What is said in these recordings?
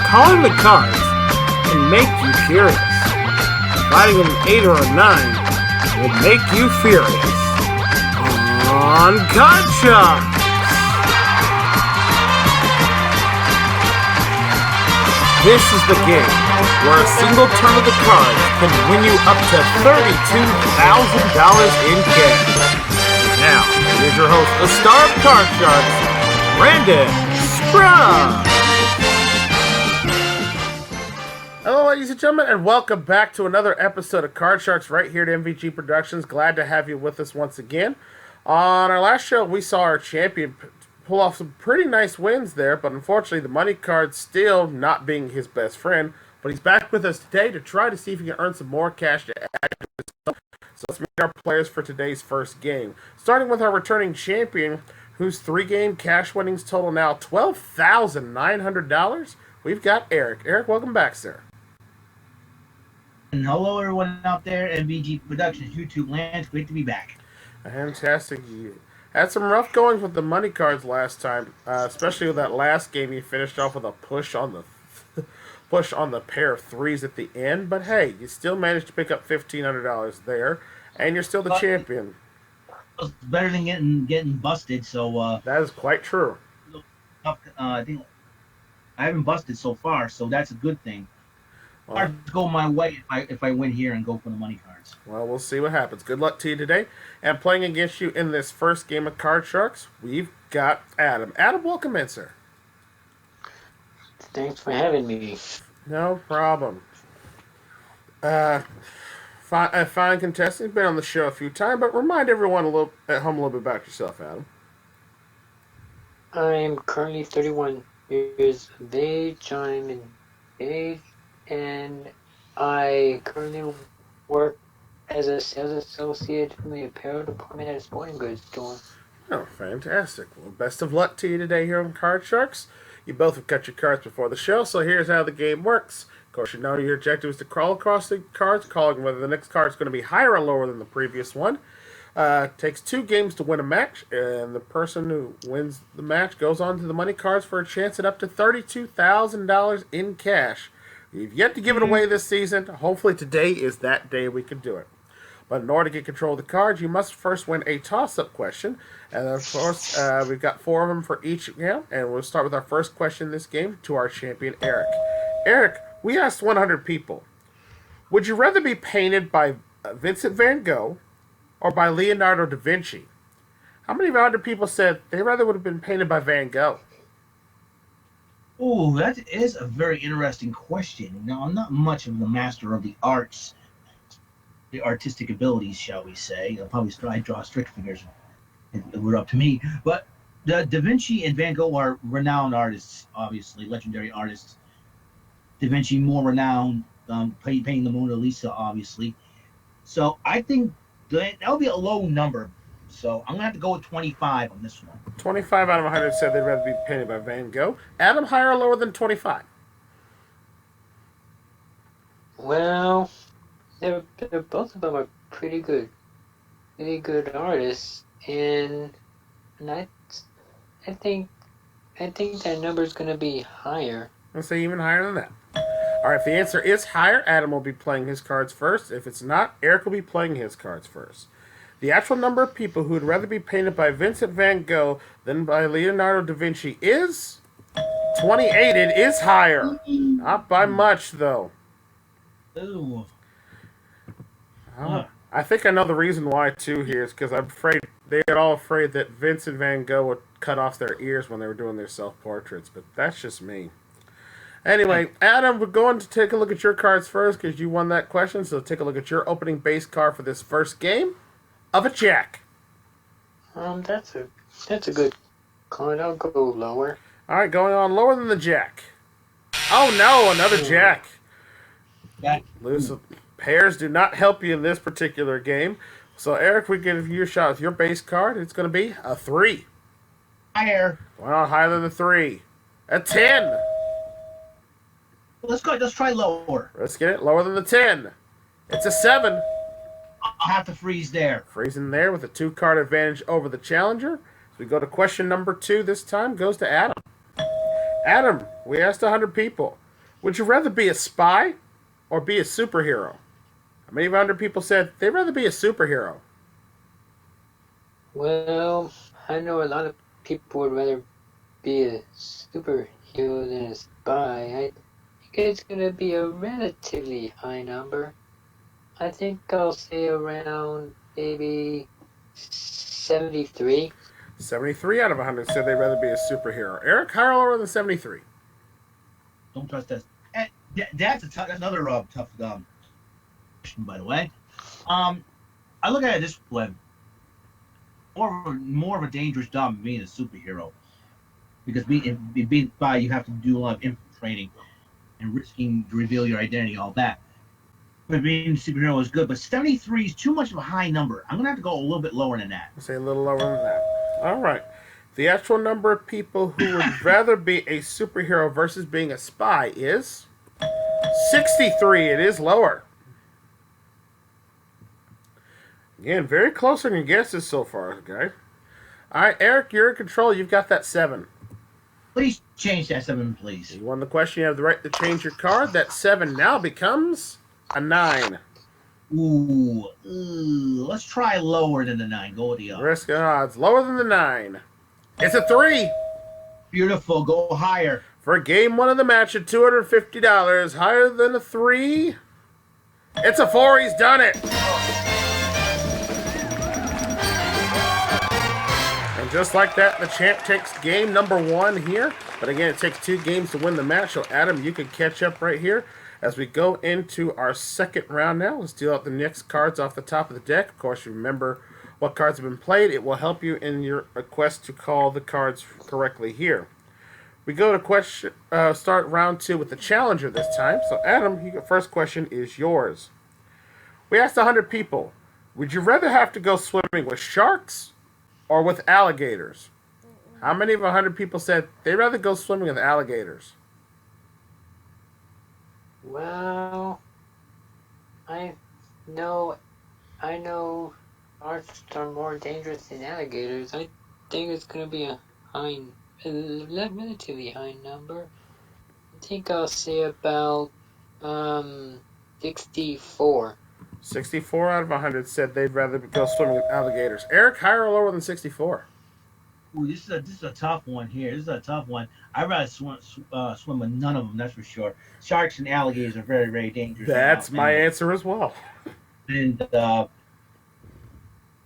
Calling the cards can make you curious. Finding an 8 or a 9 will make you furious. On Card Sharks! This is the game where a single turn of the cards can win you up to $32,000 in cash. Now, here's your host, the star of Card Sharks, Brandon Scruggs. Hello, ladies and gentlemen, and welcome back to another episode of Card Sharks right here at MVG Productions. Glad to have you with us once again. On our last show, we saw our champion pull off some pretty nice wins there, but unfortunately, the money card still not being his best friend. But he's back with us today to try to see if he can earn some more cash to add to his sum. So let's meet our players for today's first game. Starting with our returning champion, whose 3-game cash winnings total now $12,900. We've got Eric. Eric, welcome back, sir. And hello, everyone out there, MVG Productions, YouTube land. It's great to be back. Fantastic. You had some rough goings with the money cards last time, especially with that last game. You finished off with a push on the pair of threes at the end. But hey, you still managed to pick up $1,500 there, and you're still the champion. It's better than getting busted. So that is quite true. I think I haven't busted so far, so that's a good thing. Well, hard to go my way if I win here and go for the money cards. Well, we'll see what happens. Good luck to you today. And playing against you in this first game of Card Sharks, we've got Adam. Adam, welcome in, sir. Thanks for having me. No problem. Fine contestant. Been on the show a few times, but remind everyone at home a little bit about yourself, Adam. I am currently 31 years of age. I'm in age, and I currently work as a sales associate in the apparel department at a sporting goods store. Oh, fantastic. Well, best of luck to you today here on Card Sharks. You both have cut your cards before the show, so here's how the game works. Of course, you know your objective is to crawl across the cards, calling whether the next card is going to be higher or lower than the previous one. Takes 2 games to win a match, and the person who wins the match goes on to the money cards for a chance at up to $32,000 in cash. We've yet to give it away this season. Hopefully today is that day we can do it. But in order to get control of the cards, you must first win a toss-up question. And of course, we've got 4 of them for each game. And we'll start with our first question in this game to our champion, Eric. Eric, we asked 100 people, would you rather be painted by Vincent van Gogh or by Leonardo da Vinci? How many of 100 people said they rather would have been painted by Van Gogh? Oh, that is a very interesting question. Now, I'm not much of the master of the arts, the artistic abilities, shall we say. I'd draw stick figures if it were up to me. But Da Vinci and Van Gogh are renowned artists, obviously, legendary artists. Da Vinci more renowned, painting the Mona Lisa, obviously. So I think that'll be a low number. So I'm going to have to go with 25 on this one. 25 out of 100 said they'd rather be painted by Van Gogh. Adam, higher or lower than 25? Well, they're both of them are pretty good artists, and I think that number is going to be higher. I'll say even higher than that. All right, if the answer is higher, Adam will be playing his cards first. If it's not, Eric will be playing his cards first. The actual number of people who would rather be painted by Vincent van Gogh than by Leonardo da Vinci is 28. It is higher. Not by much, though. Ooh. I think I know the reason why, too, here is because I'm afraid they're all afraid that Vincent van Gogh would cut off their ears when they were doing their self-portraits, but that's just me. Anyway, Adam, we're going to take a look at your cards first because you won that question, so take a look at your opening base card for this first game of a jack. That's a good card. I'll go lower. All right, going on lower than the jack. Oh no, another jack. Loose pairs do not help you in this particular game. So Eric, we give you a shot with your base card. It's going to be a 3. Higher. Well, higher than the 3. A 10. Let's go. Let's try lower. Let's get it lower than the 10. It's a 7. I'll have to freeze there. Freezing there with a 2-card advantage over the challenger. So we go to question number 2 this time. Goes to Adam. Adam, we asked 100 people. Would you rather be a spy or be a superhero? How many 100 people said they'd rather be a superhero? Well, I know a lot of people would rather be a superhero than a spy. I think it's gonna be a relatively high number. I think I'll say around maybe 73. 73 out of 100 said they'd rather be a superhero. Eric, higher or lower than 73? Don't trust that. And that's another tough question, by the way. I look at it this way: more of a dangerous job than being a superhero, because being spy, you have to do a lot of infiltrating and risking to reveal your identity, all that. But being a superhero is good, but 73 is too much of a high number. I'm gonna have to go a little bit lower than that. I'll say a little lower than that. All right. The actual number of people who would rather be a superhero versus being a spy is 63. It is lower. Again, very close on your guesses so far, guys. All right, Eric, you're in control. You've got that 7. Please change that 7, please. You won the question. You have the right to change your card. That 7 now becomes a 9. Let's try lower than the 9. Go with the odds. Risk and odds. Lower than the 9. It's a 3. Beautiful. Go higher. For game 1 of the match at $250. Higher than a 3. It's a 4. He's done it. And just like that, the champ takes game number 1 here. But again, it takes 2 games to win the match. So Adam, you can catch up right here as we go into our second round now. Let's deal out the next cards off the top of the deck. Of course, remember what cards have been played. It will help you in your quest to call the cards correctly here. We go to question. Start round 2 with the challenger this time. So Adam, your first question is yours. We asked 100 people, would you rather have to go swimming with sharks or with alligators? How many of 100 people said they'd rather go swimming with alligators? Well, I know sharks are more dangerous than alligators. I think it's gonna be a relatively high number. I think I'll say about 64. 64 out of 100 said they'd rather go swimming with alligators. Eric, higher or lower than 64? Ooh, this is a tough one here. This is a tough one. I'd rather swim with none of them. That's for sure. Sharks and alligators are very, very dangerous. That's my answer as well. And going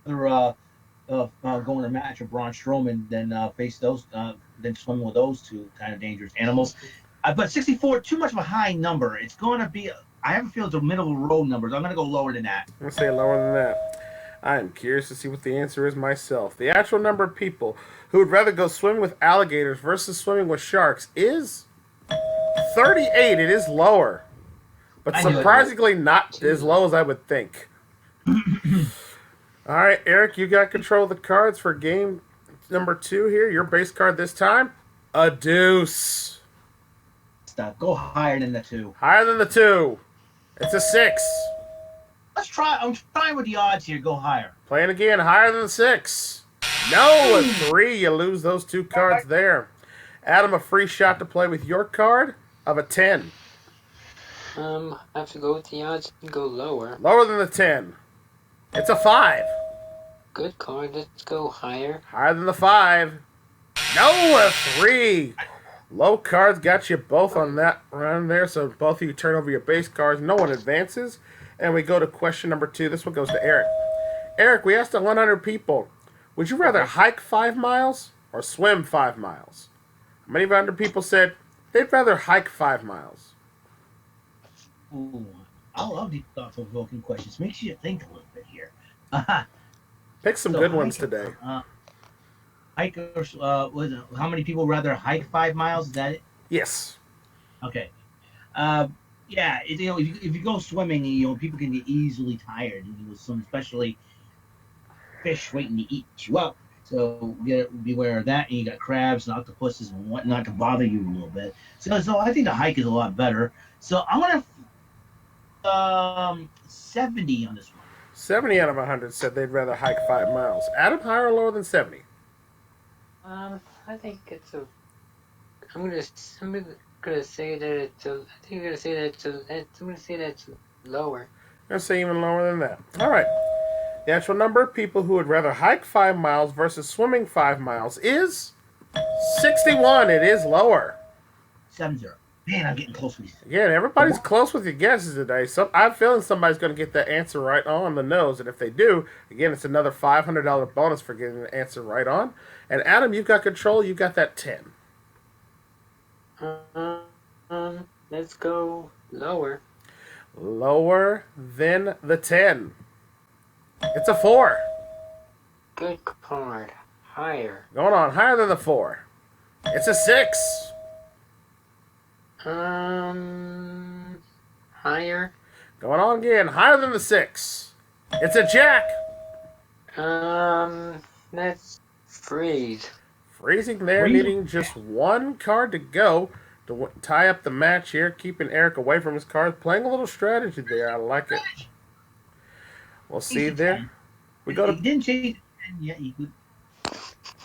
to match with Braun Strowman than face those than swimming with those two kind of dangerous animals. But 64, too much of a high number. It's going to be. I have a feeling it's a middle of the road number. So I'm going to go lower than that. I'm going to say lower than that. I am curious to see what the answer is myself. The actual number of people who would rather go swimming with alligators versus swimming with sharks is 38. It is lower. But surprisingly not as low as I would think. All right, Eric, you got control of the cards for game number 2 here. Your base card this time, a deuce. Stop. Go higher than the 2. Higher than the 2. It's a 6. Let's try. I'm trying with the odds here. Go higher. Playing again, higher than the 6. No, a 3. You lose those 2 cards there. Adam, a free shot to play with your card of a 10. I have to go with the odds and go lower. Lower than the 10. It's a 5. Good card. Let's go higher. Higher than the 5. No, a 3. Low cards got you both on that run there, so both of you turn over your base cards. No one advances. And we go to question number 2. This one goes to Eric. Eric, we asked 100 people, would you rather hike 5 miles or swim 5 miles? How many of 100 people said they'd rather hike 5 miles? Ooh, I love these thought-provoking questions. Makes you think a little bit here. Pick some good ones today. Hikers, how many people rather hike 5 miles? Is that it? Yes. Okay. Yeah, if you go swimming, people can get easily tired. Some especially fish waiting to eat you up. So beware of that. And you got crabs and octopuses and whatnot to bother you a little bit. So I think the hike is a lot better. So I'm gonna 70 on this one. 70 out of 100 said they'd rather hike 5 miles. Adam, higher or lower than 70? I think it's a. gonna say that it's. I think you're gonna say that it's. I'm gonna say that it's lower. I'm going to say even lower than that. All right. The actual number of people who would rather hike 5 miles versus swimming 5 miles is 61. It is lower. 7-0. Man, I'm getting close with these. Again, everybody's close with your guesses today. So I'm feeling somebody's going to get that answer right on the nose. And if they do, again, it's another $500 bonus for getting the answer right on. And Adam, you've got control. You've got that 10. Let's go lower. Lower than the 10. It's a 4. Good card. Higher. Going on higher than the 4. It's a 6. Higher. Going on again, higher than the 6. It's a jack. Let's freeze. Freezing there, needing just one card to go to tie up the match here, keeping Eric away from his cards. Playing a little strategy there. I like it. We'll see there. We go to. He didn't change. Yeah, he could.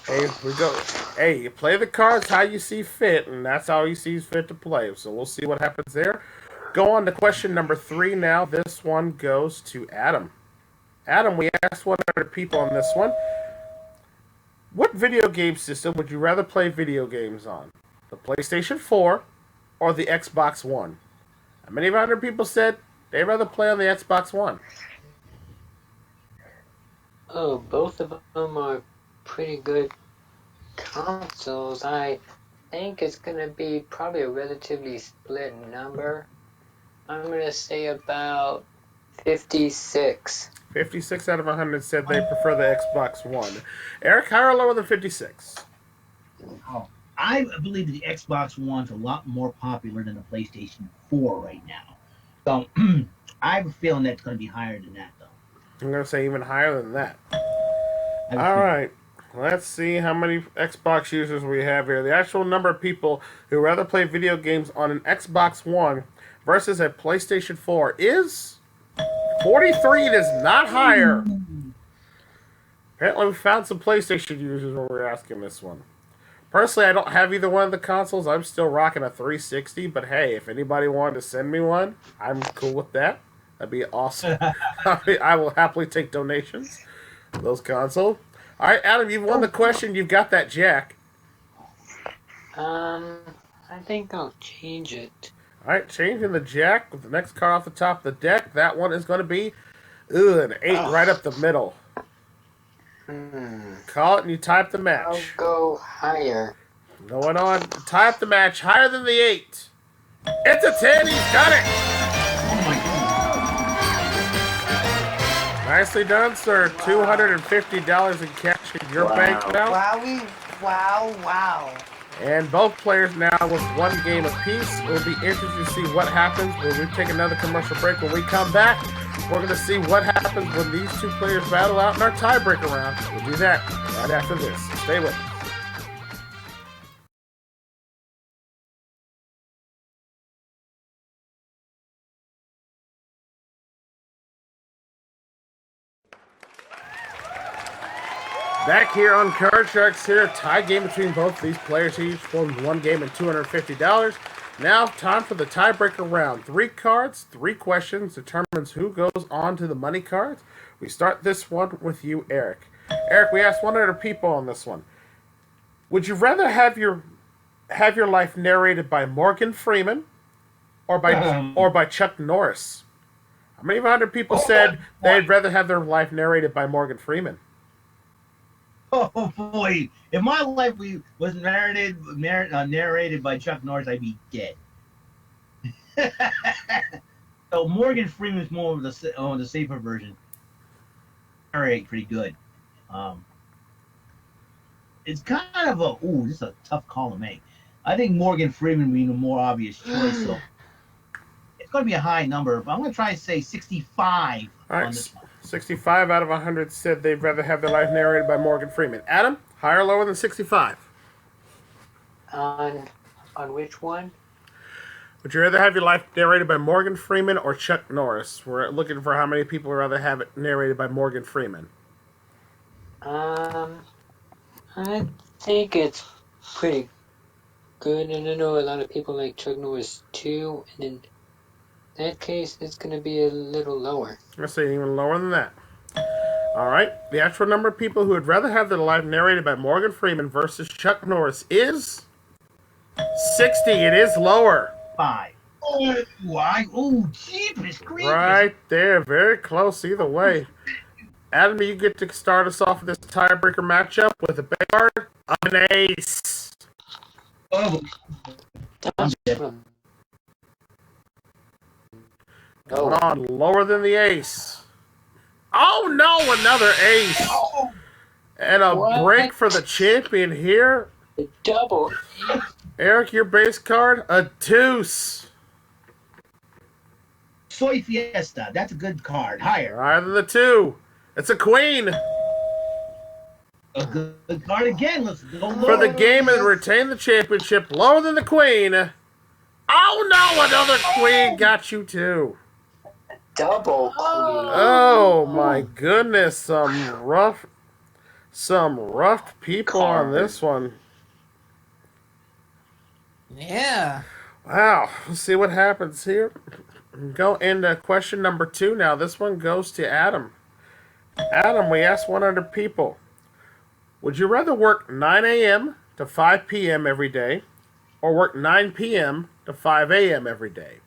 Hey, we go. Hey, you play the cards how you see fit, and that's how he sees fit to play. So we'll see what happens there. Go on to question number 3 now. This one goes to Adam. Adam, we asked 100 people on this one. What video game system would you rather play video games on? The PlayStation 4 or the Xbox One? How many of 100 people said they'd rather play on the Xbox One? Oh, both of them are pretty good consoles. I think it's going to be probably a relatively split number. I'm going to say about 56. 56 out of 100 said they prefer the Xbox One. Eric, higher or lower than 56? Oh, I believe the Xbox One's a lot more popular than the PlayStation 4 right now. So I have a feeling that's going to be higher than that, though. I'm going to say even higher than that. All right. Let's see how many Xbox users we have here. The actual number of people who rather play video games on an Xbox One versus a PlayStation 4 is 43. It is not higher. Apparently, we found some PlayStation users when we were asking this one. Personally, I don't have either one of the consoles. I'm still rocking a 360, but hey, if anybody wanted to send me one, I'm cool with that. That'd be awesome. I will happily take donations for those consoles. All right, Adam, you've won the question. You've got that jack. I think I'll change it. All right, changing the jack with the next card off the top of the deck. That one is going to be an 8 right up the middle. Call it and you type the match. I'll go higher. Going on, tie up the match higher than the 8. It's a 10. He's got it. Oh my God. Nicely done, sir. $250 in cash in your bank now. Wowie, wow. And both players now with one game apiece. It will be interesting to see what happens when we take another commercial break. When we come back, we're going to see what happens when these two players battle out in our tiebreaker round. We'll do that right after this. Stay with us. Back here on Card Sharks here, a tie game between both these players. Each won one game and $250. Now, time for the tiebreaker round. 3 cards, 3 questions, determines who goes on to the money cards. We start this one with you, Eric. Eric, we asked 100 people on this one. Would you rather have your life narrated by Morgan Freeman or by Chuck Norris? How many of 100 people said they'd rather have their life narrated by Morgan Freeman? Oh boy! If my life was narrated by Chuck Norris, I'd be dead. So Morgan Freeman's more of the safer version. Narrate pretty good. It's kind of this is a tough call to make. I think Morgan Freeman would be the more obvious choice. So it's going to be a high number, but I'm going to try and say 65 on this one. 65 out of 100 said they'd rather have their life narrated by Morgan Freeman. Adam, higher or lower than 65? On which one? Would you rather have your life narrated by Morgan Freeman or Chuck Norris? We're looking for how many people would rather have it narrated by Morgan Freeman. I think it's pretty good, and I know a lot of people like Chuck Norris too, and in that case, it's going to be a little lower. Let's say even lower than that. All right. The actual number of people who would rather have their life narrated by Morgan Freeman versus Chuck Norris is 60. It is lower. 5. Oh, why? Oh, jeepers creepers. Right there. Very close either way. Adam, you get to start us off with this tiebreaker matchup with a big card of an ace. Oh, That's from... Going on lower than the ace. Oh no, another ace. oh. And a What? break for the champion here. A double. Eric, your base card, a deuce. Soy Fiesta. That's a good card. Higher. Higher than the 2. It's a queen. A good card again. Let's go For the game and retain the championship, lower than the queen. Oh no, another queen got you too. Double queen. Oh my goodness, some rough people on this one. Yeah. Wow, let's see what happens here. Go into question number 2 now. This one goes to Adam. Adam, we asked 100 people. Would you rather work 9 a.m. to 5 p.m. every day or work 9 p.m. to 5 a.m. every day?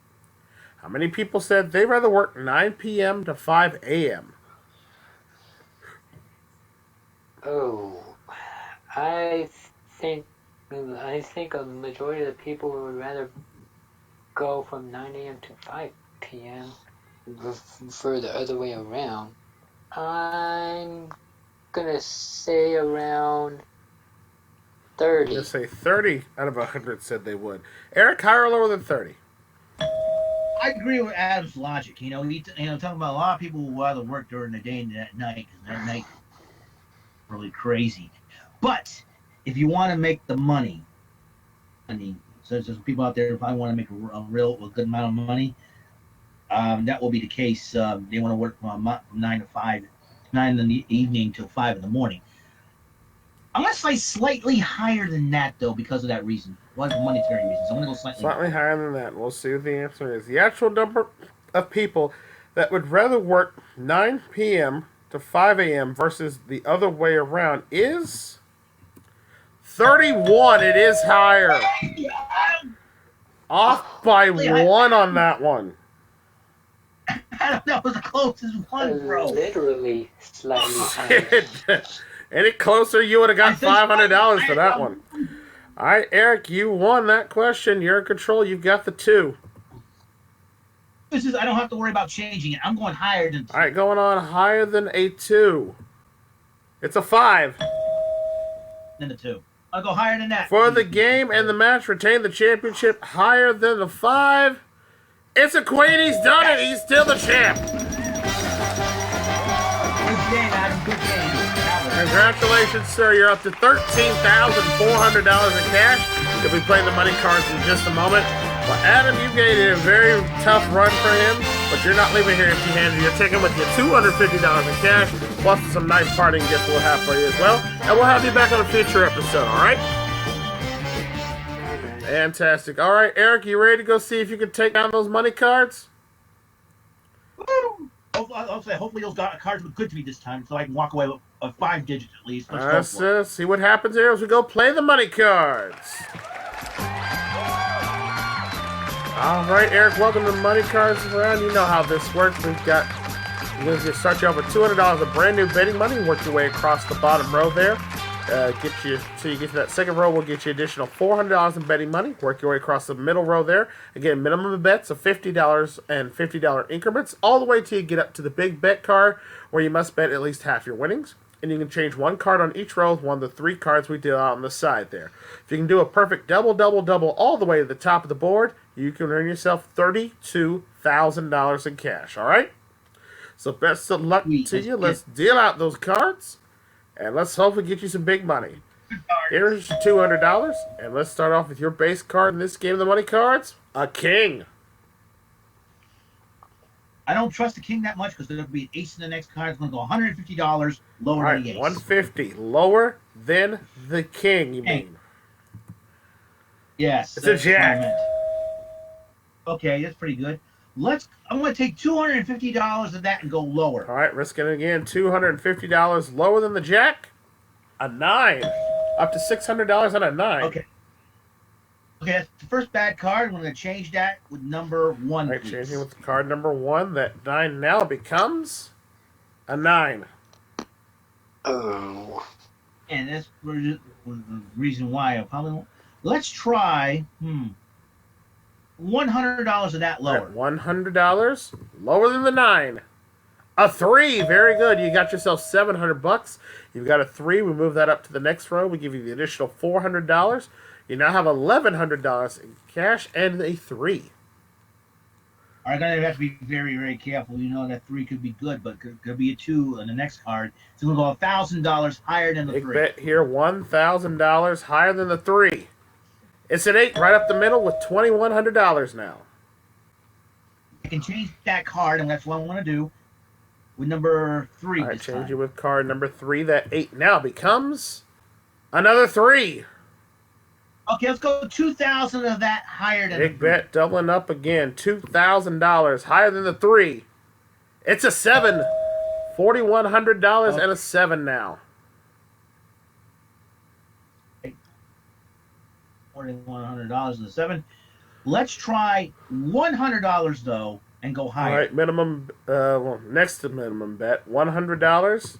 How many people said they'd rather work 9 p.m. to 5 a.m.? Oh, I think a majority of the people would rather go from 9 a.m. to 5 p.m. for the other way around. I'm gonna say around 30. I'm going to say 30 out of 100 said they would. Eric, higher or lower than 30? I agree with Adam's logic. Talking about a lot of people who rather work during the day and at night, because that night is really crazy. But if you want to make the money, so there's people out there who probably want to make a good amount of money. That will be the case. They want to work from 9 to 5, 9 in the evening till 5 in the morning. I'm going to say slightly higher than that, though, because of that reason. One monetary reasons. I'm going to go Slightly higher than that. We'll see what the answer is. The actual number of people that would rather work 9 p.m. to 5 a.m. versus the other way around is 31. It is higher. Off by 1 on that one. That was the closest one, bro. Literally slightly higher. Any closer, you would have got $500 for that one. All right, Eric, you won that question. You're in control. You've got the 2. I don't have to worry about changing it. I'm going higher than 2. All right, going on higher than a 2. It's a 5. Than the 2. I'll go higher than that. For the game and the match, retain the championship higher than the 5. It's a queen. He's done it. He's still the champ. Good game, Adam. Good game. Congratulations, sir. You're up to $13,400 in cash. You'll be playing the money cards in just a moment. Well, Adam, you gave it a very tough run for him, but you're not leaving here empty-handed. You're taking with you $250 in cash, plus some nice parting gifts we'll have for you as well. And we'll have you back on a future episode, all right? Fantastic. All right, Eric, you ready to go see if you can take down those money cards? Woo! Hopefully those cards look good to me this time, so I can walk away with 5 digits at least. Let's go for it. See what happens here as we go play the money cards. All right, Eric, welcome to Money Cards Round. You know how this works. We're going to start you off with $200 of brand new betting money. Work your way across the bottom row there. So you get to that second row, we'll get you additional $400 in betting money. Work your way across the middle row there. Again, minimum of bets of $50 and $50 increments, all the way till you get up to the big bet card, where you must bet at least half your winnings. And you can change one card on each row with one of the 3 cards we deal out on the side there. If you can do a perfect double, double, double all the way to the top of the board, you can earn yourself $32,000 in cash, all right? So best of luck to you. Let's deal out those cards, and let's hopefully get you some big money. Here's your $200, and let's start off with your base card in this game of the money cards, a king. I don't trust the king that much because there's going to be an ace in the next card. It's going to go $150 lower All than the ace. 150 lower than the king, you mean? Yes. It's a that's what I jack. meant. Okay, that's pretty good. I'm going to take $250 of that and go lower. All right, risking it again. $250 lower than the jack. A 9. Up to $600 on a 9. Okay. Okay, that's the first bad card. I'm going to change that with number 1, All right, please. changing with card number 1. That 9 now becomes a 9. Oh. And that's the reason why I probably won't. Let's try $100 of that lower. Right, $100 lower than the 9. A 3, very good. You got yourself $700. You've got a 3. We move that up to the next row. We give you the additional $400. You now have $1,100 in cash and a 3. I'm going to have to be very, very careful. You know that 3 could be good, but could be a 2 on the next card. So we'll go $1,000 higher than the Big 3. bet here, $1,000 higher than the 3. It's an 8 right up the middle with $2,100 now. I can change that card, and that's what I want to do with number 3. All right, this change time. it with card number 3. That 8 now becomes another 3. Okay, let's go 2,000 of that higher than Big the 3. bet doubling up again. $2,000 higher than the 3. It's a 7. $4,100 and a 7 now. $4,100 and a 7. Let's try $100 though and go higher. All right, minimum, next to minimum bet, $100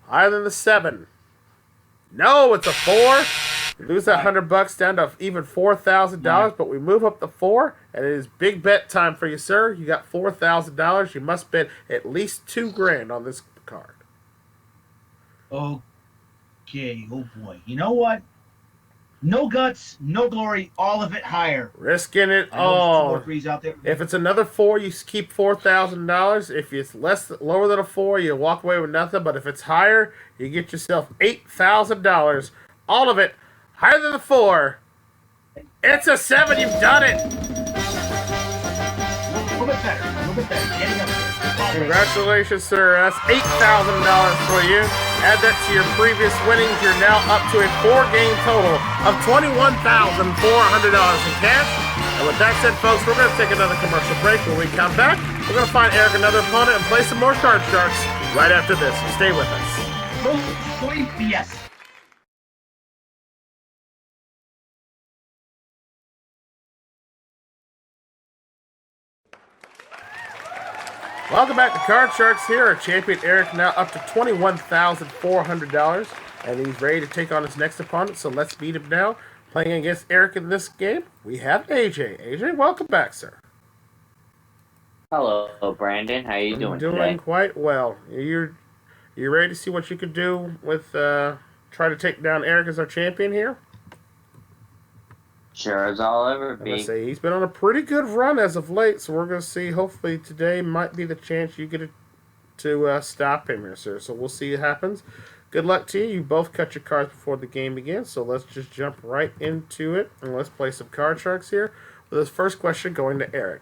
higher than the 7. No, it's a 4. We lose that $100 down to even $4,000, but we move up the 4, and it is big bet time for you, sir. You got $4,000. You must bet at least $2,000 on this card. Okay, oh boy. You know what? No guts, no glory, all of it higher. Risking it I know there's 2 all. more 3s out there. If it's another 4, you keep $4,000. If it's lower than a 4, you walk away with nothing. But if it's higher, you get yourself $8,000. All of it higher than the 4. It's a 7. You've done it. A little bit better. A little bit better. Getting up there. Congratulations, sir. That's $8,000 for you. Add that to your previous winnings. You're now up to a 4-game total of $21,400 in cash. And with that said, folks, we're going to take another commercial break. When we come back, we're going to find Eric another opponent and play some more Card Sharks right after this. So stay with us. Yes. Welcome back to Card Sharks here. Our champion Eric now up to $21,400. And he's ready to take on his next opponent, so let's beat him now. Playing against Eric in this game, we have AJ. AJ, welcome back, sir. Hello, Brandon. How you doing Doing today? quite well. You ready to see what you could do with try to take down Eric as our champion here? Sure as I'll ever I'm gonna be. say he's been on a pretty good run as of late, so we're gonna see. Hopefully today might be the chance you get to stop him here, sir. So we'll see what happens. Good luck to you. You both cut your cards before the game begins, so let's just jump right into it and let's play some Card Sharks here. With this first question going to Eric.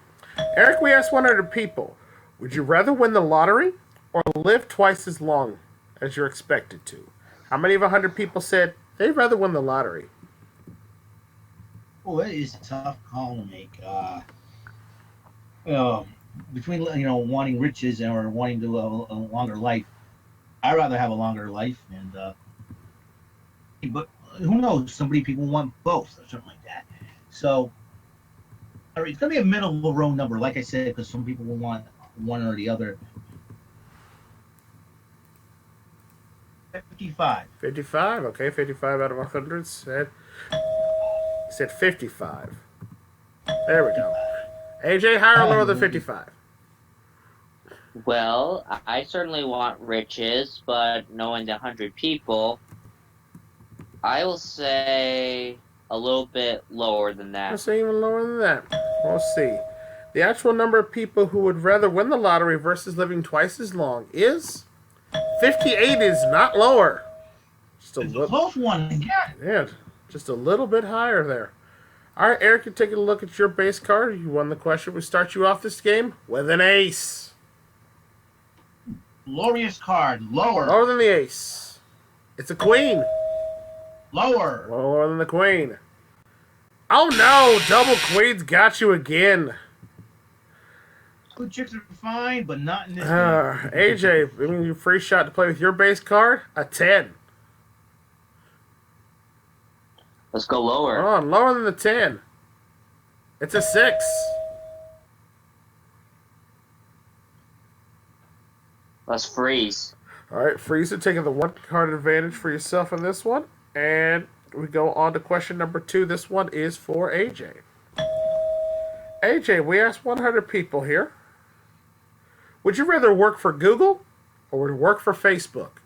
Eric, we asked 100 people, would you rather win the lottery or live twice as long as you're expected to? How many of 100 people said they'd rather win the lottery? Well, it is a tough call to make. Between wanting riches or wanting to a longer life, I'd rather have a longer life. And but who knows? People want both or something like that. So it's gonna be a middle of the road number, like I said, because some people will want one or the other. 55. 55, okay, 55 out of 100 said 55. There we go. AJ, higher or lower than 55? Well, I certainly want riches, but knowing the 100 people, I will say a little bit lower than that. Let's say even lower than that. We'll see. The actual number of people who would rather win the lottery versus living twice as long is 58 is not lower. Just a It's a little, close one again. yeah, just a little bit higher there. All right, Eric, you take a look at your base card. You won the question. We start you off this game with an ace. Glorious card. Lower. Lower than the ace. It's a queen. Lower. Lower than the queen. Oh no! Double queens got you again. Good chicks are fine, but not in this game. AJ, I mean, your free shot to play with your base card, a 10. Let's go lower. Oh, lower than the 10. It's a 6. Let's freeze. All right, Freezer taking the one card advantage for yourself in this one. And we go on to question number 2. This one is for AJ. AJ, we asked 100 people here. Would you rather work for Google or would you work for Facebook?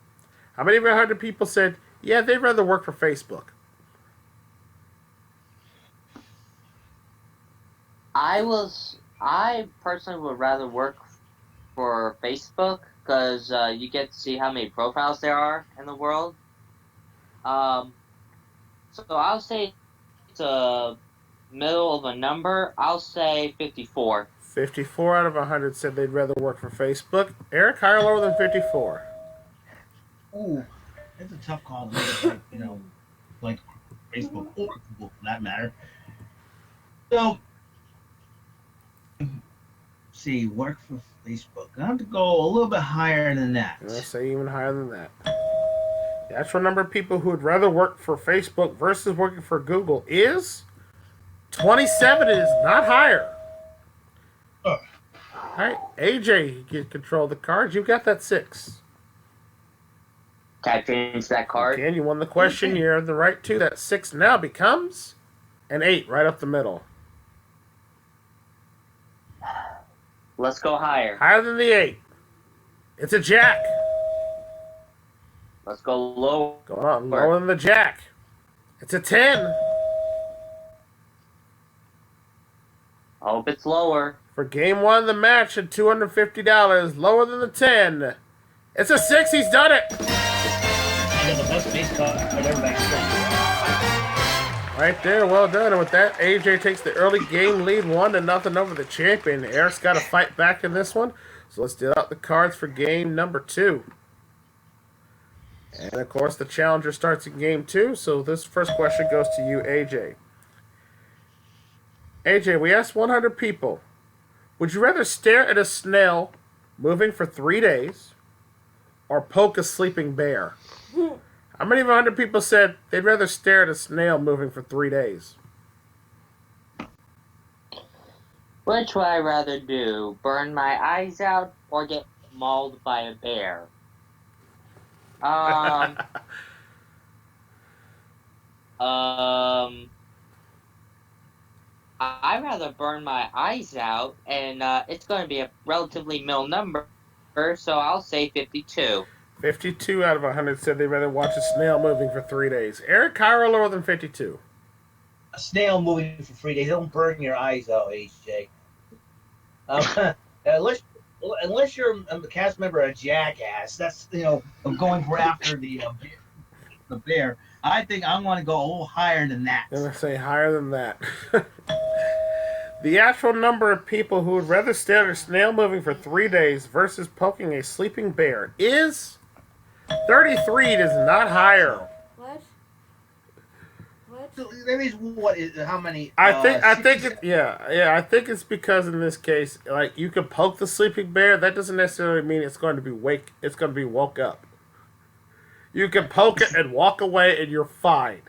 How many of 100 people said, yeah, they'd rather work for Facebook? I personally would rather work for Facebook because you get to see how many profiles there are in the world. So I'll say it's a middle of a number. I'll say 54. 54 out of 100 said they'd rather work for Facebook. Eric, higher or lower than 54? Ooh, it's a tough call to make, like Facebook or Google for that matter. So, see, work for Facebook. I have to go a little bit higher than that. Let's say even higher than that. The actual number of people who would rather work for Facebook versus working for Google is 27. It is not higher. All right, AJ, you get control of the cards. You got that 6. Can I change that card? Again, you won the question. You have the right to. That 6 now becomes an 8 right up the middle. Let's go higher. Higher than the 8. It's a jack. Let's go lower. Going on lower than the jack. It's a 10. I hope it's lower. For game 1 of the match at $250, lower than the 10. It's a 6. He's done it. I got the best base card I've ever made. Right there, well done. And with that, AJ takes the early game lead 1-0 over the champion. Eric's got to fight back in this one. So let's deal out the cards for game number 2. And of course, the challenger starts in game 2. So this first question goes to you, AJ. AJ, we asked 100 people. Would you rather stare at a snail moving for 3 days or poke a sleeping bear? How many of 100 people said they'd rather stare at a snail moving for 3 days? Which would I rather do? Burn my eyes out or get mauled by a bear? I'd rather burn my eyes out, and it's going to be a relatively middle number, so I'll say 52. 52 out of 100 said they'd rather watch a snail moving for 3 days. Eric, higher or lower than 52? A snail moving for 3 days. Don't burn your eyes out, HJ. Unless you're a cast member of Jackass, that's I'm going for after the bear. I think I want to go a little higher than that. I'm going to say higher than that. The actual number of people who would rather stare at a snail moving for 3 days versus poking a sleeping bear is 33. It is not higher. What? So that means what is how many? I think it's because in this case, like, you can poke the sleeping bear. That doesn't necessarily mean it's going to be woke up. You can poke it and walk away, and you're fine.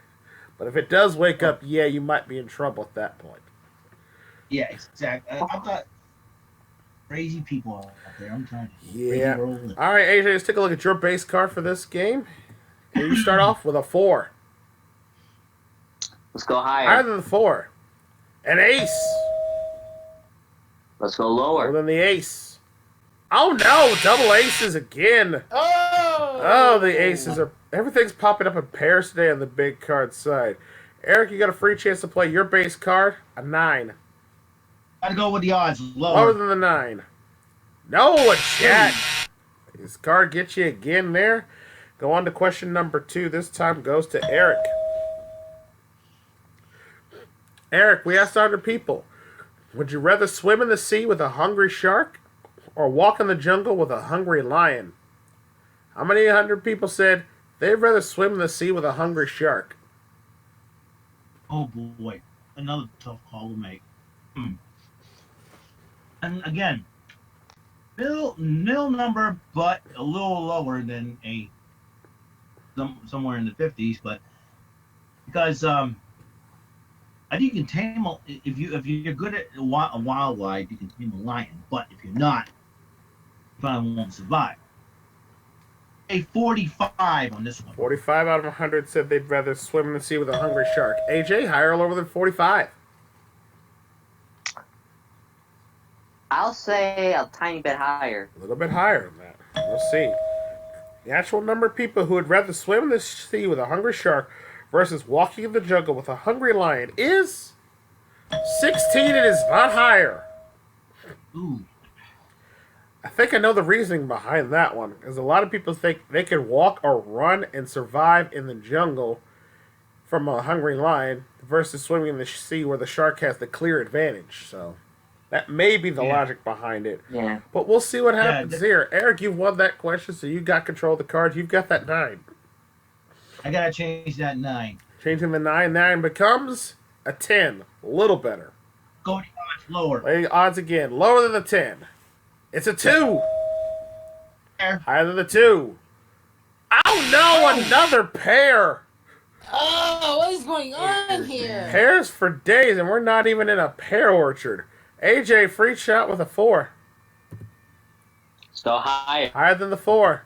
But if it does wake up, yeah, you might be in trouble at that point. Yeah, exactly. I thought crazy people out there. I'm trying to. Yeah. All right, AJ, let's take a look at your base card for this game. And you start off with a 4. Let's go higher. Higher than the 4. An ace. Let's go lower. Lower than the ace. Oh no! Double aces again. Oh, the aces are. Everything's popping up in pairs today on the big card side. Eric, you got a free chance to play your base card. A 9. Gotta go with the odds. Lower than the 9. No, a jack. This card gets you again there. Go on to question number 2. This time goes to Eric. Eric, we asked 100 people. Would you rather swim in the sea with a hungry shark or walk in the jungle with a hungry lion? How many 100 people said they'd rather swim in the sea with a hungry shark? Oh boy. another tough call to make. And again, nil number, but a little lower than somewhere in the 50s. But because I think you can tame if you're good at a wildlife, you can tame a lion. But if you're not, you probably won't survive. A 45 on this one. 45 out of 100 said they'd rather swim in the sea with a hungry shark. AJ, higher or lower than 45? I'll say a tiny bit higher. A little bit higher than that. We'll see. The actual number of people who would rather swim in the sea with a hungry shark versus walking in the jungle with a hungry lion is 16. It is not higher. Ooh. I think I know the reasoning behind that one, because a lot of people think they can walk or run and survive in the jungle from a hungry lion versus swimming in the sea where the shark has the clear advantage. So that may be the logic behind it. Yeah. But we'll see what happens here. Eric, you won that question, so you got control of the cards. You've got that 9. I gotta change that 9. Changing the 9 becomes a 10. A little better. Going much lower. Laying odds again. Lower than the 10. It's a 2. Higher than the 2. Oh no, another pair. Oh, what is going on here? Pairs for days, and we're not even in a pear orchard. AJ, free shot with a 4. Let's go higher. Higher than the 4.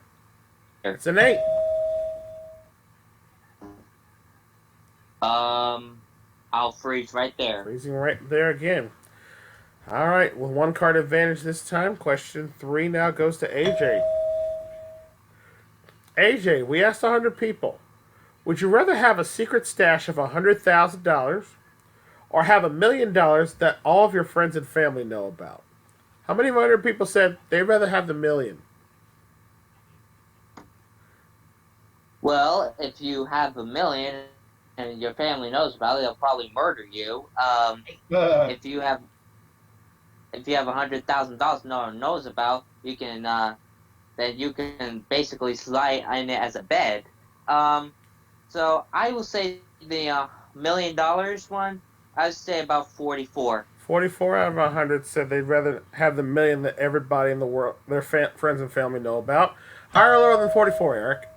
It's an 8. I'll freeze right there. Freezing right there again. All right, with 1 card advantage this time. Question 3 now goes to AJ. AJ, we asked 100 people. Would you rather have a secret stash of $100,000 or have $1 million that all of your friends and family know about? How many 100 people said they'd rather have the million? Well, if you have $1 million and your family knows about it, they'll probably murder you. If you have $100,000 no one knows about, you can then you can basically slide in it as a bed. So I will say the $1 million one. I'd say about 44. 44 out of 100 said they'd rather have the million that everybody in the world, their friends and family know about. Higher or lower than 44, Eric?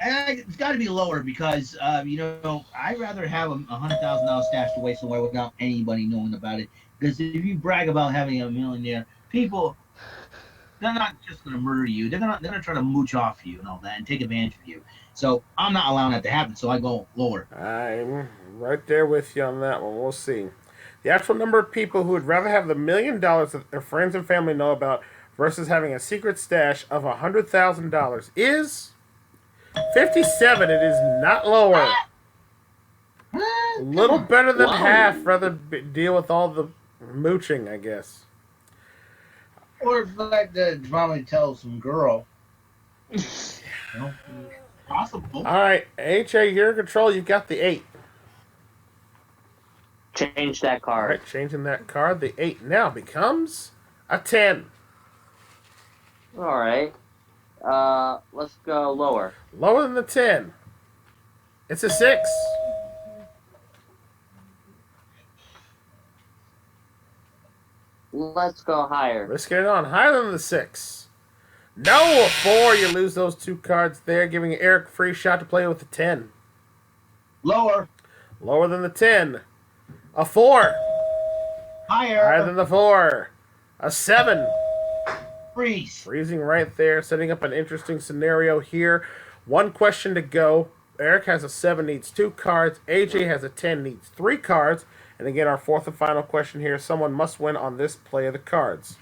It's got to be lower because, I'd rather have a $100,000 stashed away somewhere without anybody knowing about it. Because if you brag about having a millionaire, people, they're not just going to murder you. They're gonna try to mooch off you and all that and take advantage of you. So I'm not allowing that to happen. So I go lower. I'm right there with you on that one. We'll see. The actual number of people who would rather have the $1 million that their friends and family know about versus having a secret stash of $100,000 is 57. It is not lower. A little better than half. Rather deal with all the mooching, I guess. Or let the probably tell some girl. Possible. All right, AJ, you're in control. You've got the 8. Change that All card. right, changing that card. The 8 now becomes a 10. All right. Let's go lower. Lower than the 10. It's a 6. Let's go higher. Let's get it on. Higher than the 6. No, a 4. You lose those 2 cards there, giving Eric a free shot to play with the 10. Lower. Lower than the 10. A 4. Higher. Higher than the 4. A 7. Freeze. Freezing right there, setting up an interesting scenario here. 1 question to go. Eric has a 7, needs 2 cards. AJ has a 10, needs 3 cards. And again, our 4th and final question here. Someone must win on this play of the cards.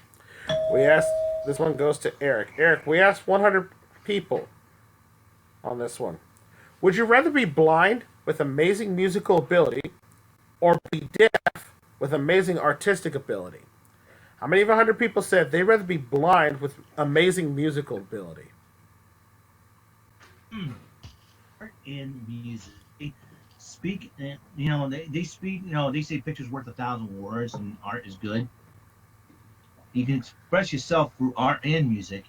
This one goes to Eric. Eric, we asked 100 people on this one. Would you rather be blind with amazing musical ability or be deaf with amazing artistic ability? How many of 100 people said they'd rather be blind with amazing musical ability? Art and music. They speak, they speak, they say pictures worth 1,000 words and art is good. You can express yourself through art and music.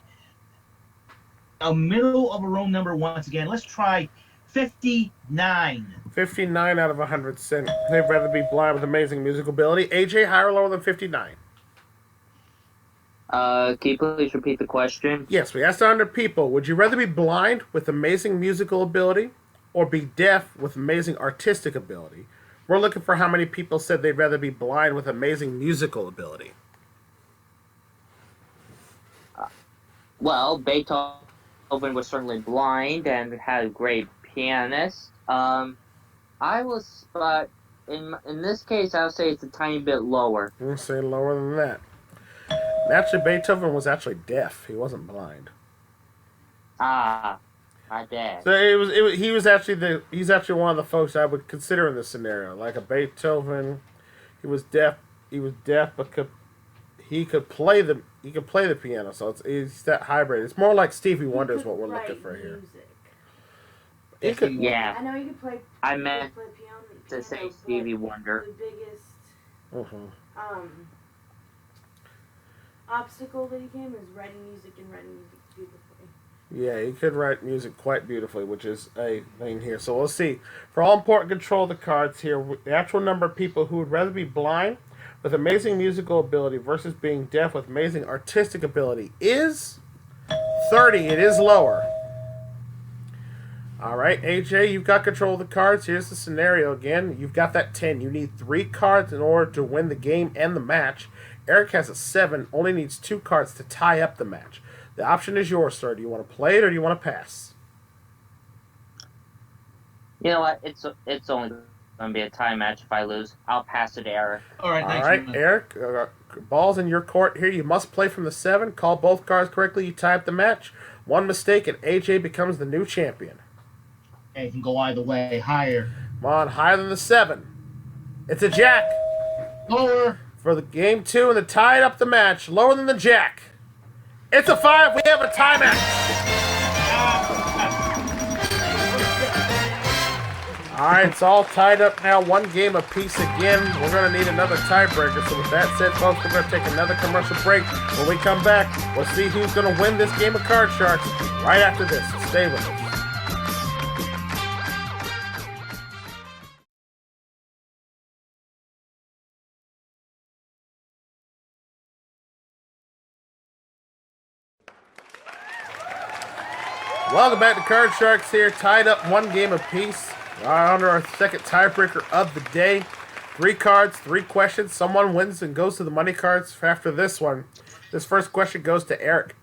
A middle of a row number once again. Let's try 59. 59 out of 100 said they'd rather be blind with amazing musical ability. AJ, higher or lower than 59? Can you please repeat the question? Yes, we asked 100 people, would you rather be blind with amazing musical ability or be deaf with amazing artistic ability? We're looking for how many people said they'd rather be blind with amazing musical ability. Well, Beethoven was certainly blind and had a great pianist. I was, but in this case, I would say it's a tiny bit lower. We'll say lower than that. Actually, Beethoven was actually deaf. He wasn't blind. Ah, my bad. So he's actually one of the folks I would consider in this scenario. Like a Beethoven, he was deaf, but he could play the piano. So it's that hybrid. It's more like Stevie Wonder is what we're looking for here. He could, Yeah. I know you could play. I meant play to say Stevie Wonder. The biggest uh-huh. obstacle that he came is writing music and writing music beautifully. Yeah, he could write music quite beautifully, which is a thing here. So we'll see. For all important control of the cards here, the actual number of people who would rather be blind with amazing musical ability versus being deaf with amazing artistic ability is 30. It is lower. All right, AJ, you've got control of the cards. Here's the scenario again. You've got that 10. You need 3 cards in order to win the game and the match. Eric has a 7, only needs 2 cards to tie up the match. The option is yours, sir. Do you want to play it or do you want to pass? You know what? It's only going to be a tie match if I lose. I'll pass it to Eric. All right, All right, Eric, ball's in your court here. You must play from the 7. Call both cards correctly. You tie up the match. One mistake and AJ becomes the new champion. It can go either way. Higher. Come on, higher than the 7. It's a jack. Lower. For the game 2 and the tied up the match. Lower than the jack. It's a 5. We have a tie match. All right, it's all tied up now. 1 game apiece again. We're going to need another tiebreaker. So with that said, folks, we're going to take another commercial break. When we come back, we'll see who's going to win this game of Card Sharks right after this. So stay with us. Welcome back to Card Sharks here, tied up 1 game apiece. Under our second tiebreaker of the day. 3 cards, 3 questions. Someone wins and goes to the money cards after this one. This first question goes to Eric.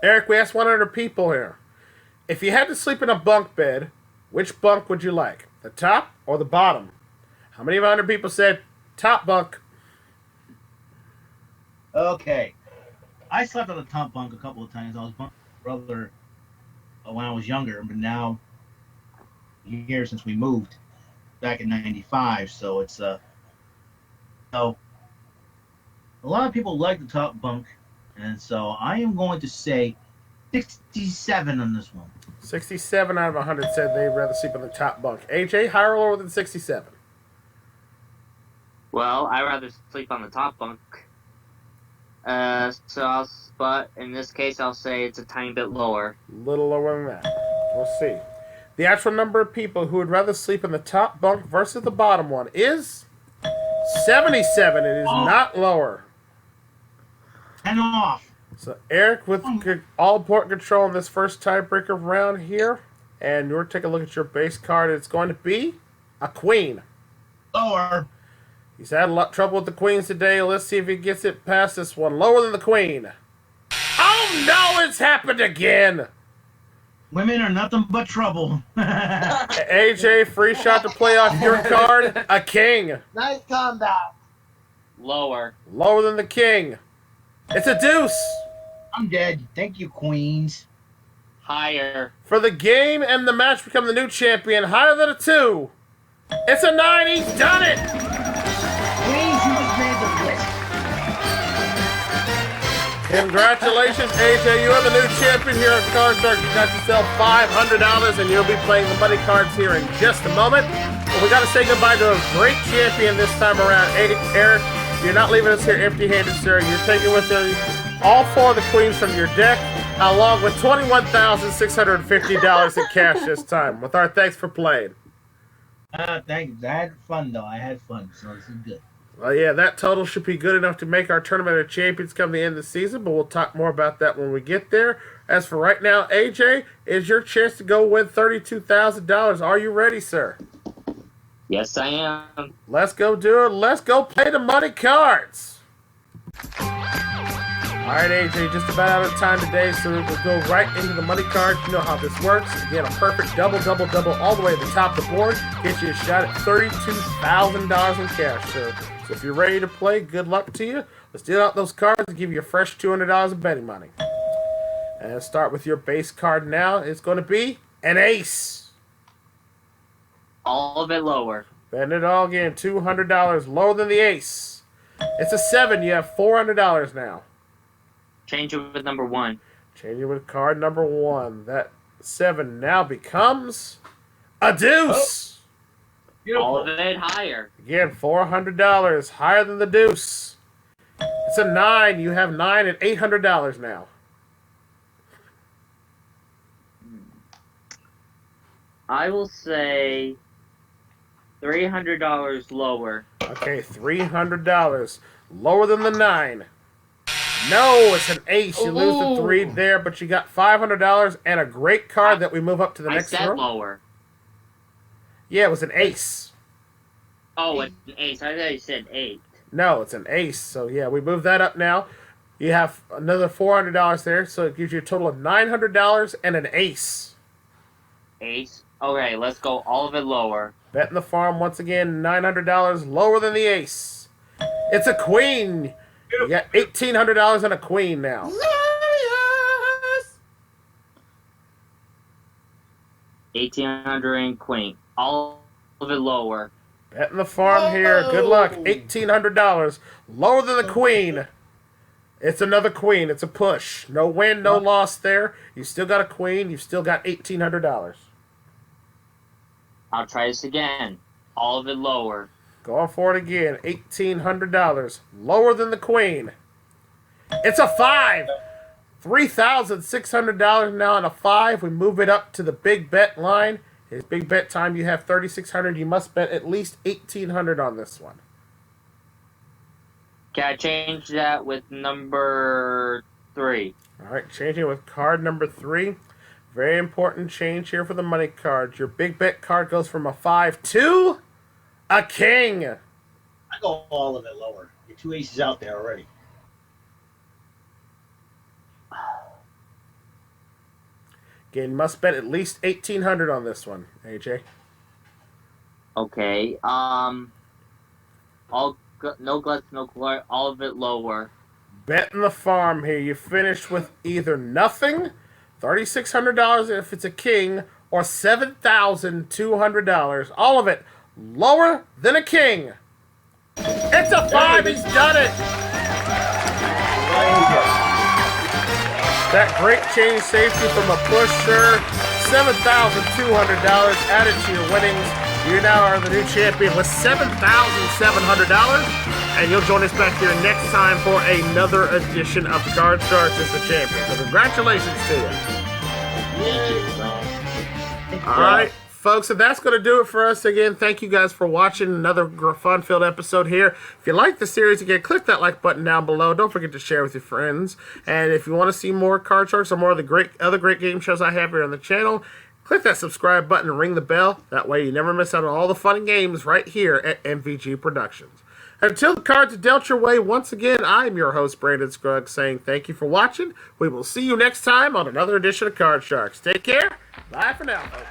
Eric, we asked 100 people here. If you had to sleep in a bunk bed, which bunk would you like? The top or the bottom? How many of 100 people said top bunk? Okay. I slept on the top bunk a couple of times. I was bunked with my brother when I was younger, but now year since we moved back in '95, so it's so a lot of people like the top bunk, and so I am going to say 67 on this one. 67 out of 100 said they'd rather sleep on the top bunk. AJ, higher or lower than 67? Well, I'd rather sleep on the top bunk. But in this case, I'll say it's a tiny bit lower. A little lower than that. We'll see. The actual number of people who would rather sleep in the top bunk versus the bottom one is 77. It is not lower. 10 off. So Eric with all important control in this first tiebreaker round here. And we're taking a look at your base card. It's going to be a queen. Lower. He's had a lot of trouble with the queens today. Let's see if he gets it past this one. Lower than the queen. Oh no, it's happened again. Women are nothing but trouble. AJ, free shot to play off your card. A king. Nice comeback. Lower. Lower than the king. It's a deuce. I'm dead. Thank you, queens. Higher. For the game and the match become the new champion. Higher than a 2. It's a 9. He's done it. Queens, you just made the list. Congratulations, AJ. You are the new champion here at Card Shark. You got yourself $500, and you'll be playing the money cards here in just a moment. But we got to say goodbye to a great champion this time around. Eric, you're not leaving us here empty-handed, sir. You're taking with you all 4 of the queens from your deck, along with $21,650 in cash this time. With our thanks for playing. Thank you. I had fun though. I had fun, so this is good. Well, yeah, that total should be good enough to make our Tournament of Champions come the end of the season, but we'll talk more about that when we get there. As for right now, AJ, is your chance to go win $32,000. Are you ready, sir? Yes, I am. Let's go do it. Let's go play the money cards. All right, AJ, just about out of time today, so we'll go right into the money cards. You know how this works. Again, a perfect double, double, double all the way to the top of the board. Get you a shot at $32,000 in cash, sir. So if you're ready to play, good luck to you. Let's deal out those cards and give you a fresh $200 of betting money. And let's start with your base card now. It's going to be an ace. All of it lower. Betting it all again, $200 lower than the ace. It's a 7. You have $400 now. Change it with number 1. Change it with card number 1. That 7 now becomes a deuce. All of it higher. Again, $400 higher than the deuce. It's a 9. You have 9 at $800 now. I will say $300 lower. Okay, $300 lower than the 9. No, it's an ace. You lose the 3 there, but you got $500 and a great card that we move up to the next I said row. lower. Yeah, it was an ace. Oh, an ace. I thought you said 8. No, it's an ace. So, yeah, we move that up now. You have another $400 there, so it gives you a total of $900 and an ace. Ace? Okay, let's go all of it lower. Betting the farm once again, $900 lower than the ace. It's a queen. You got $1,800 and a queen now. Yes! 1,800 and queen. All of it lower. Betting the farm here. Good luck. $1,800 lower than the queen. It's another queen. It's a push. No win, no loss there. You still got a queen. You've still got $1,800. I'll try this again. All of it lower. Going for it again. $1,800 lower than the queen. It's a 5. $3,600 now on a 5. We move it up to the big bet line. His big bet time, you have $3,600. You must bet at least $1,800 on this one. Can I change that with number 3? All right, changing with card number 3. Very important change here for the money cards. Your big bet card goes from a 5 to a king. I go all of it lower. Your 2 aces out there already. Again, must bet at least $1,800 on this one, AJ. Okay. No guts, no glory. All of it lower. Betting the farm here. You finish with either nothing, $3,600 if it's a king, or $7,200. All of it lower than a king. It's a 5. He's done it. That great change safety from a push, sir. $7,200 added to your winnings. You now are the new champion with $7,700. And you'll join us back here next time for another edition of Card Sharks as the champion. So congratulations to you. All right, folks, and that's going to do it for us again. Thank you guys for watching another fun-filled episode here. If you like the series, again, click that like button down below. Don't forget to share with your friends. And if you want to see more Card Sharks or more of the other great game shows I have here on the channel, click that subscribe button and ring the bell. That way you never miss out on all the fun and games right here at MVG Productions. Until the cards are dealt your way, once again, I'm your host, Brandon Scruggs, saying thank you for watching. We will see you next time on another edition of Card Sharks. Take care. Bye for now, folks.